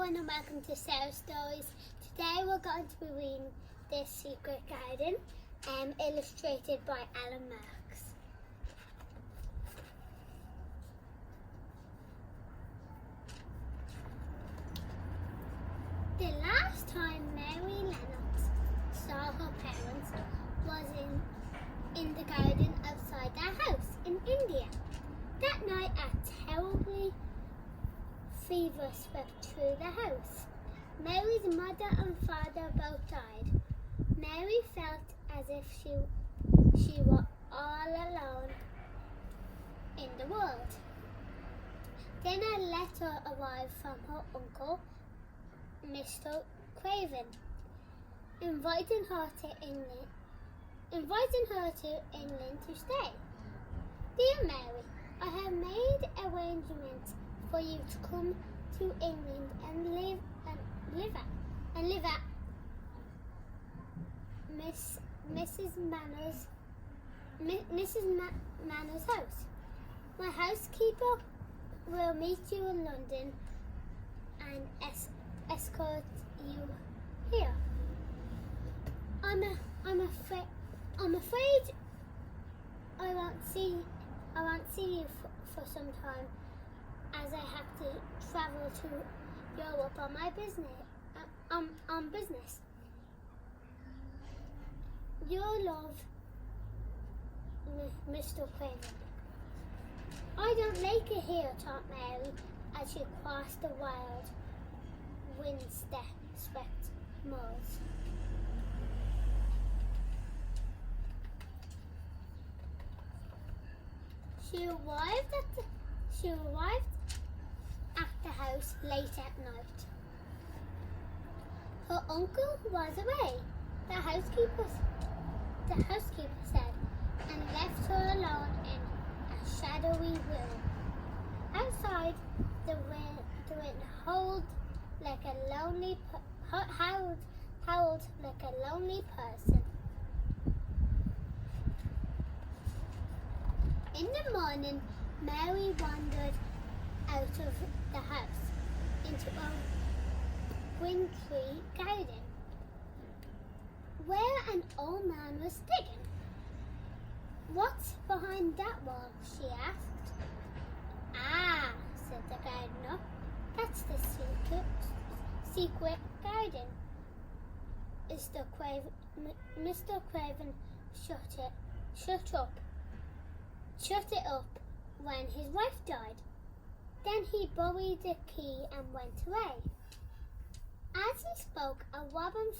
everyone and welcome to Sarah's Stories. Today we're going to be reading This Secret Garden, illustrated by Alan Marks. The last time Mary Lennox saw her parents was in the garden outside their house in India. That night a terribly fever swept through the house. Mary's mother and father both died. Mary felt as if she were all alone in the world. Then a letter arrived from her uncle, Mr. Craven, inviting her to England to stay. Dear Mary, I have made arrangements for you to come to England and live at Mrs. Manners' house. My housekeeper will meet you in London and escort you here. I'm afraid I won't see you for some time, as I have to travel to Europe on my business. Your love, Mr. Craven. I don't like it here, thought Mary, as she crossed the wild, wind-swept moors. She arrived at the house late at night. Her uncle was away, the housekeeper said, and left her alone in a shadowy room. Outside, the wind howled like a lonely person. In the morning, Mary wandered out of the house into a wintry garden, where an old man was digging. What's behind that wall? She asked. Ah, said the gardener, that's the secret garden. Mr. Craven shut it up when his wife died. Then he buried the key and went away. As he spoke, a robin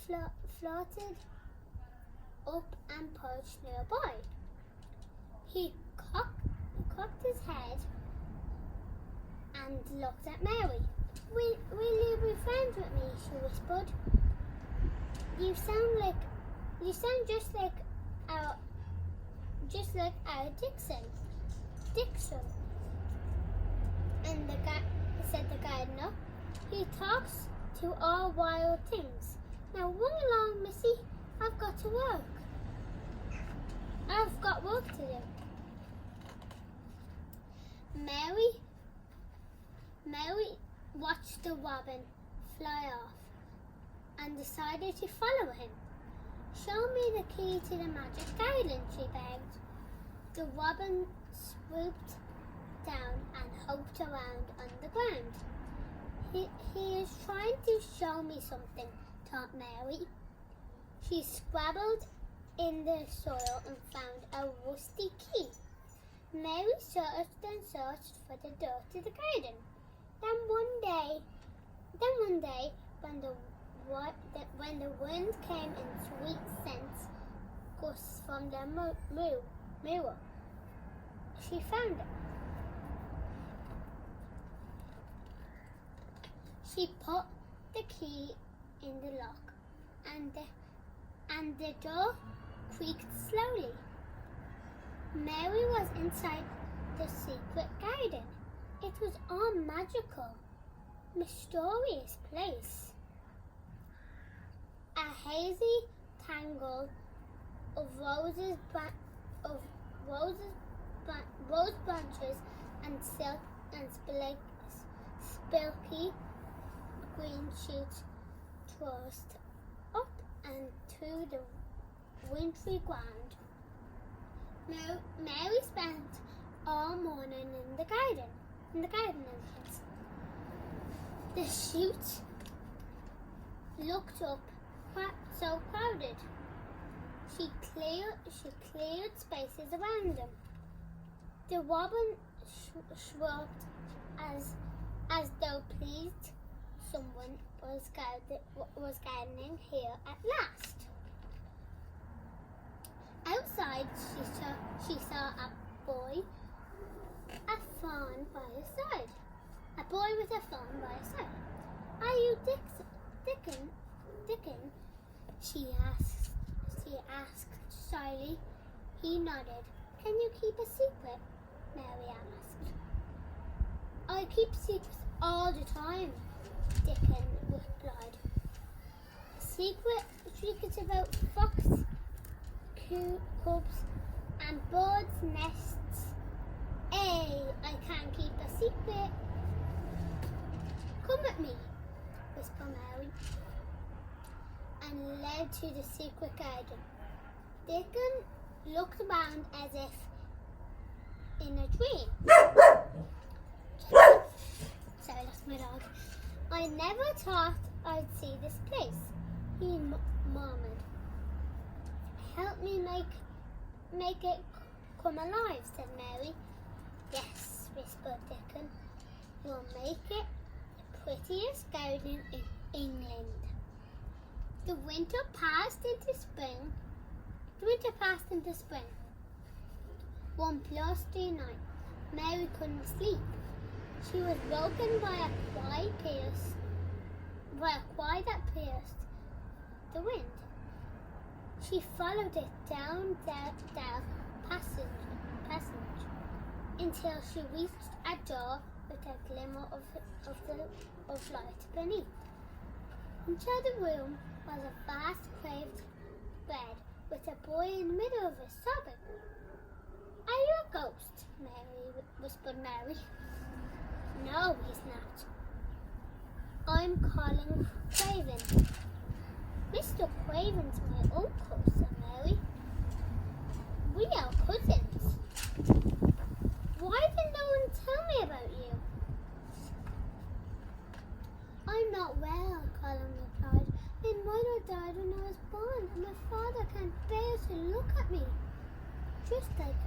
floated up and perched nearby. He cocked his head and looked at Mary. Will you be friends with me? She whispered. You sound just like our Dixon. And said the gardener. He talks to all wild things. Now run along, Missy. I've got work to do. Mary watched the robin fly off and decided to follow him. Show me the key to the magic garden, she begged. The robin swooped down and hopped around on the ground. He is trying to show me something, thought Mary. She scrabbled in the soil and found a rusty key. Mary searched and searched for the door to the garden. Then one day, when the wind came in sweet scents gusts from the mirror, she found it. She put the key in the lock, and the door creaked slowly. Mary was inside the secret garden. It was all magical, mysterious place. A hazy tangle of rose branches and silk and spilky green sheet tossed up and through the wintry ground. Mary spent all morning in the garden entrance. The chute looked up so crowded. She cleared spaces around them. The robin shrugged as though pleased someone was gardening here at last. Outside, she saw a boy, a fawn by his side. A boy with a fawn by his side. "Are you Dickon?" She asked shyly. He nodded. "Can you keep a secret?" Mary asked. "I keep secrets all the time," Dickon replied. Secrets about fox cubs and birds' nests. I can't keep a secret. "Come with me," whispered Mary, and led to the secret garden. Dickon looked around as if in a dream. Sorry, that's my dog. "I never thought I'd see this place," he murmured. "Help me make it come alive," said Mary. "Yes," whispered Dickon. "We'll make it the prettiest garden in England." The winter passed into spring. One blustery night, Mary couldn't sleep. She was woken by a cry that pierced the wind. She followed it down the passage until she reached a door with a glimmer of light beneath. Inside the room was a vast carved bed with a boy in the middle of it sobbing. "Are you a ghost?" whispered Mary. "No," he snapped. "I'm Colin Craven." "Mr. Craven's my uncle," said Mary. "We are cousins." "Why did no one tell me about you?" "I'm not well," Colin replied. "My mother died when I was born, and my father can't bear to look at me. Just like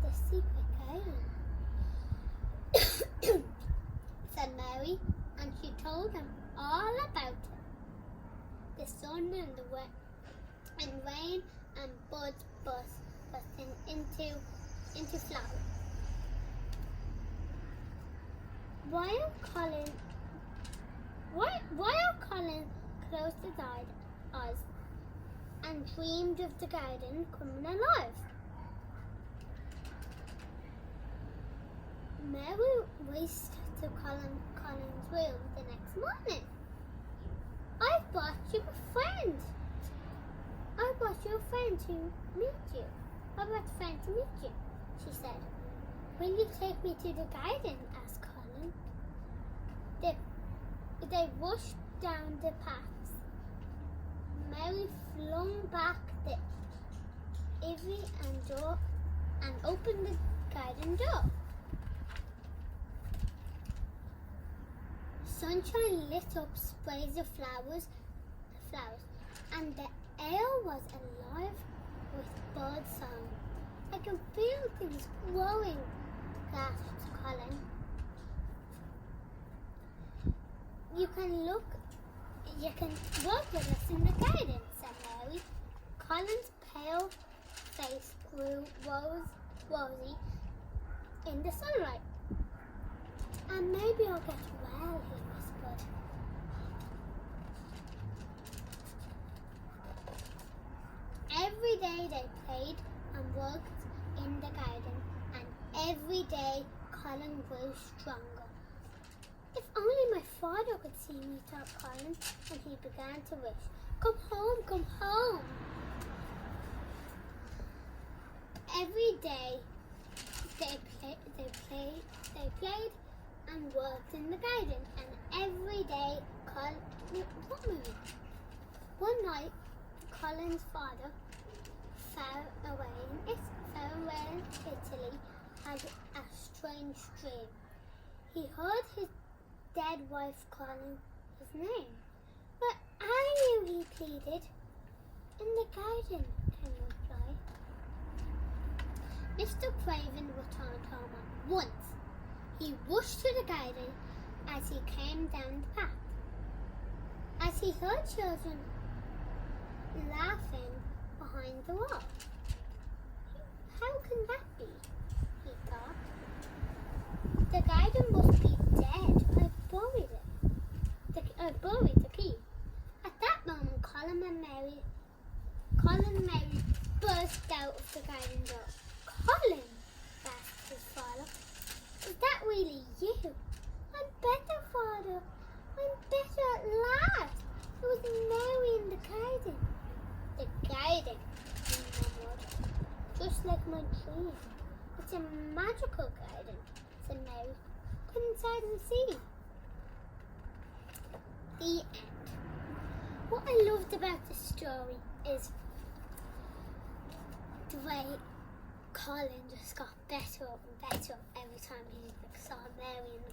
the secret garden," said Mary, and she told him all about it. The sun and rain and buds bursting into flower. While Colin closed his eyes and dreamed of the garden coming alive, Mary raced to Colin's room the next morning. "I've brought you a friend. I brought a friend to meet you," she said. "Will you take me to the garden?" asked Colin. They rushed down the paths. Mary flung back the ivy and opened the garden door. Sunshine lit up sprays of flowers, and the air was alive with bird song. "I can feel things growing," gasped Colin. You can look with us in the garden," said Mary. Colin's pale face grew rosy in the sunlight. "And maybe I'll get well," he whispered. Every day they played and worked in the garden, and every day Colin grew stronger. "If only my father could see me," thought Colin, and he began to wish. Come home." Every day they played and worked in the garden, and every day Colin What movie? One night, Colin's father fell away in Italy, had a strange dream. He heard his dead wife calling his name. "Where are you?" he pleaded. "In the garden," came the reply. Mr. Craven returned home at once. He rushed to the garden as he came down the path. As he heard children laughing behind the wall. "How can that be?" he thought. "The garden must be dead. I buried it. I buried the key." At that moment, Colin and Mary burst out of the garden door. "Colin!" gasped his father. "Is that really you?" "I'm better, father. I'm better at last. It was Mary in the garden." "The garden," he murmured. "Just like my dream. It's a magical garden," said Mary. "Come inside and see." The end. What I loved about the story is the way Colin just got better and better every time he saw Mary in the